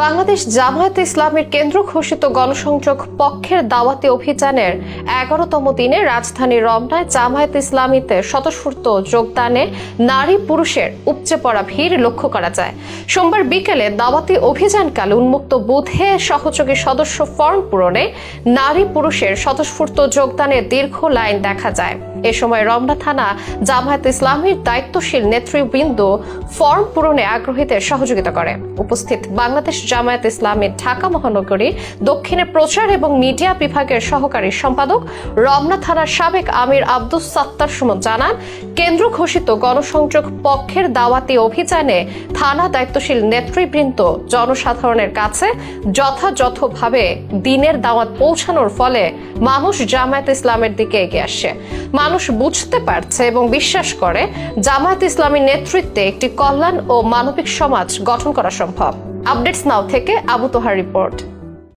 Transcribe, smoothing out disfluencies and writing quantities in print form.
বাংলাদেশ জামায়াতে ইসলামের কেন্দ্র ঘোষিত গণসংযোগ পক্ষের দাওয়াতি অভিযানের ১১তম দিনে রাজধানীর রমনায় জামায়াতে ইসলামীতে স্বতঃস্ফূর্ত যোগদানে নারী পুরুষের উপচে পড়া ভিড় লক্ষ্য করা যায়। সোমবার বিকেলে দাওয়াতি অভিযানকালে উন্মুক্ত বুথে সহযোগী সদস্য ফর্ম পূরণে নারী পুরুষের স্বতঃস্ফূর্ত যোগদানের দীর্ঘ লাইন দেখা যায়। এ সময় রমনা থানা জামায়াতে ইসলামীর দায়িত্বশীল নেতৃবৃন্দ ফর্ম পূরণে আগ্রহীদের সহযোগিতা করে। উপস্থিত বাংলাদেশ জামায়াতে ইসলামীর ঢাকা মহানগরী দক্ষিণের প্রচার এবং মিডিয়া বিভাগের সহকারী সম্পাদক রমনা থানার সাবেক আমির আব্দুস সাত্তার সুমন জানান, কেন্দ্র ঘোষিত গণসংযোগ পক্ষের দাওয়াতি অভিযানে থানা দায়িত্বশীল নেতৃবৃন্দ জনসাধারণের কাছে যথাযথভাবে দিনের দাওয়াত পৌঁছানোর ফলে মানুষ জামায়াতে ইসলামের দিকে এগিয়ে আসছে। মানুষ বুঝতে পারছে এবং বিশ্বাস করে জামায়াতে ইসলামীর নেতৃত্বে একটি কল্যাণ ও মানবিক সমাজ গঠন করা সম্ভব। আপডেটস নাও থেকে আবু তোহার রিপোর্ট।